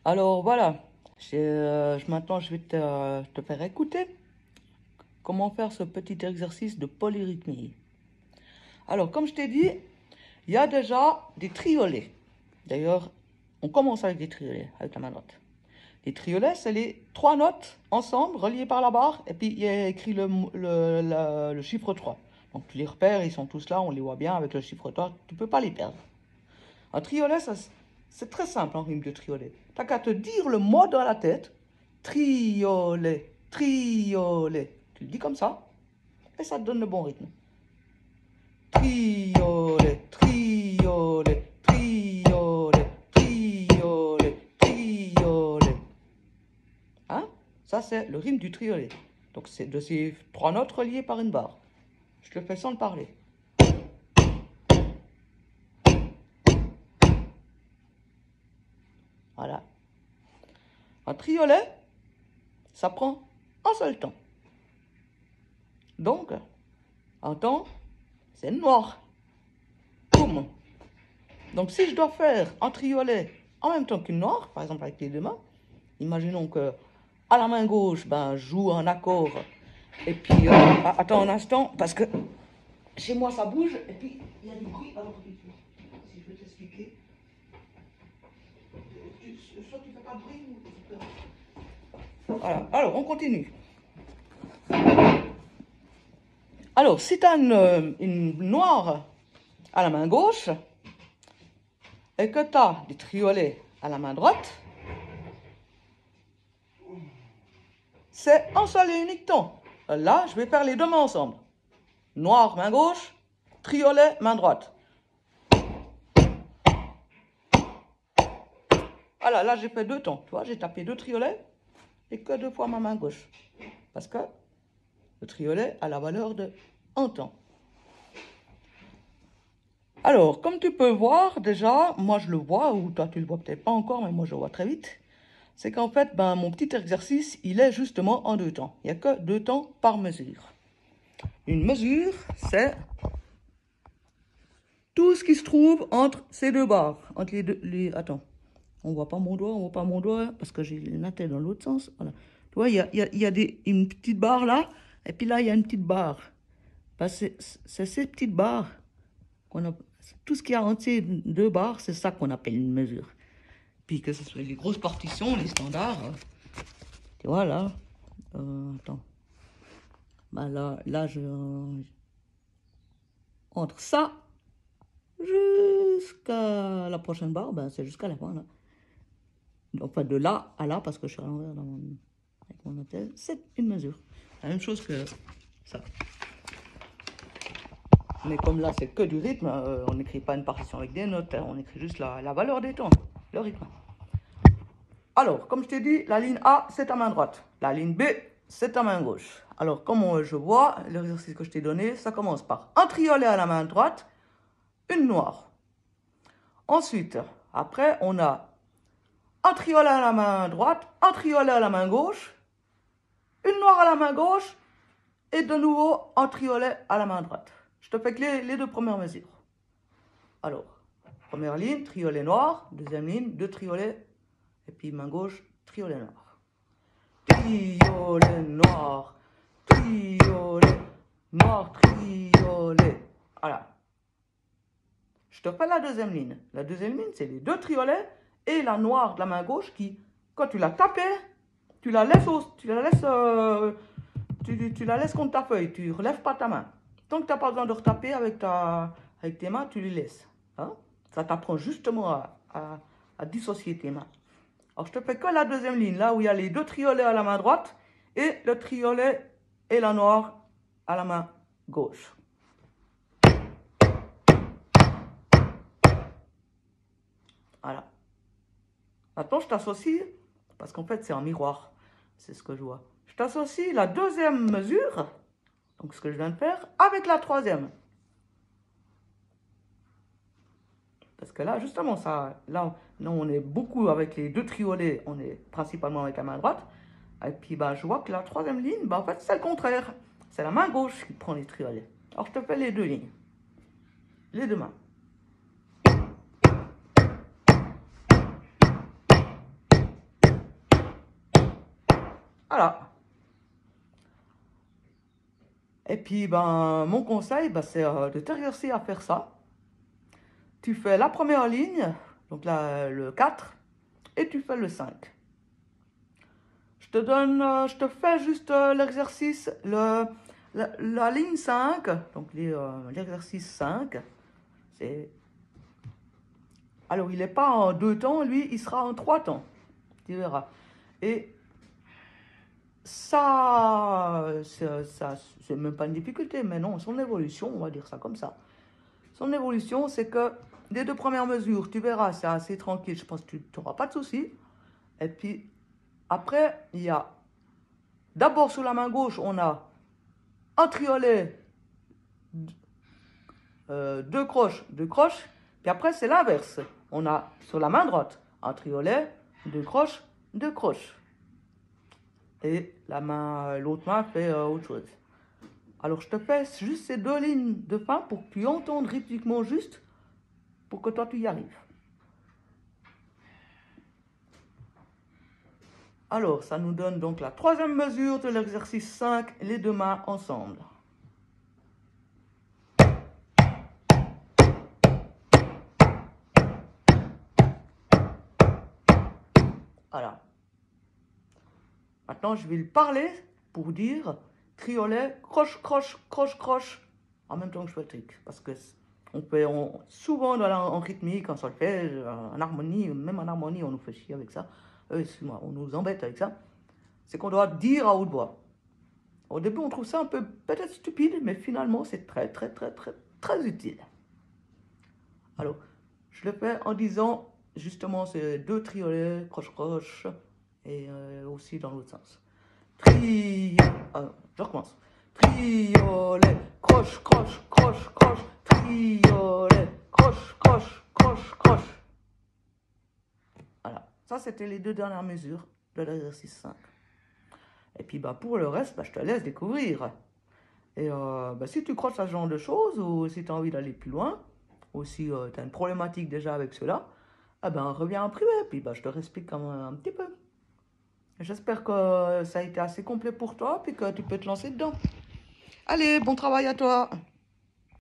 Alors voilà, maintenant je vais te faire écouter comment faire ce petit exercice de polyrythmie. Alors comme je t'ai dit, il y a déjà des triolets. D'ailleurs, on commence avec des triolets, avec la main droite. Les triolets, c'est les trois notes ensemble, reliées par la barre, et puis il y a écrit le chiffre 3. Donc tu les repères, ils sont tous là, on les voit bien avec le chiffre 3, tu ne peux pas les perdre. Un triolet, c'est très simple en rime de triolet. T'as qu'à te dire le mot dans la tête. Triolet, triolet. Tu le dis comme ça, et ça te donne le bon rythme. Triolet, triolet, triolet, triolet, triolet. Hein? Ça, c'est le rime du triolet. Donc, c'est de ces trois notes reliées par une barre. Je te le fais sans le parler. Voilà. Un triolet, ça prend un seul temps. Donc, un temps, c'est noir. Boum. Donc, si je dois faire un triolet en même temps qu'une noire, par exemple avec les deux mains, imaginons que à la main gauche, ben, je joue un accord. Et puis, attends un instant, parce que chez moi ça bouge, et puis il y a du bruit. Alors, si je veux t'expliquer, soit tu fais pas de bruit, ou... Voilà, alors on continue. Alors, si tu as une noire à la main gauche, et que tu as des triolets à la main droite, c'est un seul et unique temps. Là, je vais faire les deux mains ensemble. Noir, main gauche, triolet, main droite. Voilà, là j'ai fait deux temps. Tu vois, j'ai tapé deux triolets et que deux fois ma main gauche. Parce que le triolet a la valeur de un temps. Alors, comme tu peux voir déjà, moi je le vois, ou toi tu le vois peut-être pas encore, mais moi je le vois très vite. C'est qu'en fait, ben, mon petit exercice, il est justement en deux temps. Il n'y a que deux temps par mesure. Une mesure, c'est tout ce qui se trouve entre ces deux barres. Entre Attends, on voit pas mon doigt, parce que j'ai la tête dans l'autre sens. Voilà. Tu vois, il y a une petite barre là, et puis là, il y a une petite barre. Ben, c'est ces petites barres qu'on a. Tout ce qu'il y a entre ces deux barres, c'est ça qu'on appelle une mesure. Puis que ce soit les grosses partitions, les standards. Tu vois, là. Attends. Ben là, entre ça jusqu'à la prochaine barre, ben c'est jusqu'à la fin, là. Enfin, de là à là, parce que je suis à l'envers avec mon attelle, c'est une mesure. La même chose que ça. Mais comme là, c'est que du rythme, on n'écrit pas une partition avec des notes, on écrit juste la valeur des temps, le rythme. Alors, comme je t'ai dit, la ligne A, c'est ta main droite. La ligne B, c'est ta main gauche. Alors, comme je vois, l'exercice que je t'ai donné, ça commence par un triolet à la main droite, une noire. Ensuite, après, on a un triolet à la main droite, un triolet à la main gauche, une noire à la main gauche, et de nouveau un triolet à la main droite. Je te fais que les deux premières mesures. Alors, première ligne, triolet noir, deuxième ligne, deux triolets, et puis main gauche, triolet noir. Triolet noir, triolet noir, triolet. Voilà. Je te fais la deuxième ligne. La deuxième ligne, c'est les deux triolets et la noire de la main gauche qui, quand tu l'as tapée, tu la laisses, tu la laisses contre ta feuille. Tu ne relèves pas ta main. Tant que tu n'as pas besoin de retaper avec tes mains, tu les laisses. Hein? Ça t'apprend justement à dissocier tes mains. Alors, je te fais que la deuxième ligne, là où il y a les deux triolets à la main droite et le triolet et la noire à la main gauche. Voilà. Maintenant, je t'associe, parce qu'en fait, c'est un miroir. C'est ce que je vois. Je t'associe la deuxième mesure, donc ce que je viens de faire, avec la troisième. Parce que là, justement, là, on est beaucoup avec les deux triolets, on est principalement avec la main droite. Et puis, bah, je vois que la troisième ligne, bah, en fait, c'est le contraire. C'est la main gauche qui prend les triolets. Alors, je te fais les deux lignes. Les deux mains. Voilà. Et puis, ben, mon conseil, ben, c'est de t'exercer à faire ça. Tu fais la première ligne, donc là, le 4, et tu fais le 5. Je te fais juste l'exercice, la ligne 5, donc l'exercice 5, c'est... Alors, il n'est pas en 2 temps, lui, il sera en 3 temps, tu verras. Et ça, c'est même pas une difficulté, mais non, son évolution, on va dire ça comme ça. Son évolution, c'est que les 2 premières mesures, tu verras, c'est assez tranquille, je pense que tu n'auras pas de soucis. Et puis, après, il y a, d'abord sur la main gauche, on a un triolet, 2 croches, 2 croches, puis après, c'est l'inverse. On a sur la main droite, un triolet, 2 croches, 2 croches. Et l'autre main fait autre chose. Alors, je te fais juste ces 2 lignes de fin pour que tu entendes rythmiquement juste, pour que toi, tu y arrives. Alors, ça nous donne donc la 3e mesure de l'exercice 5, les 2 mains ensemble. Voilà. Maintenant, je vais le parler pour dire triolet, croche, croche, croche, croche, en même temps que je fais le truc. Parce que souvent en rythmique, en solfège, en harmonie, même en harmonie, on nous fait chier avec ça. Excuse-moi, on nous embête avec ça. C'est qu'on doit dire à haute voix. Au début, on trouve ça un peu peut-être stupide, mais finalement, c'est très, très, très, très, très utile. Alors, je le fais en disant justement ces 2 triolets, croche, croche, et aussi dans l'autre sens. Je recommence. Triolet, croche, croche, croche, croche, triolet, croche, croche, croche, croche. Voilà, ça c'était les 2 dernières mesures de l'exercice 5. Et puis bah, pour le reste, bah, je te laisse découvrir. Et bah, si tu croches à ce genre de choses, ou si tu as envie d'aller plus loin, ou si tu as une problématique déjà avec cela, eh ben, reviens en privé, puis bah, je te réexplique un petit peu. J'espère que ça a été assez complet pour toi, puis que tu peux te lancer dedans. Allez, bon travail à toi!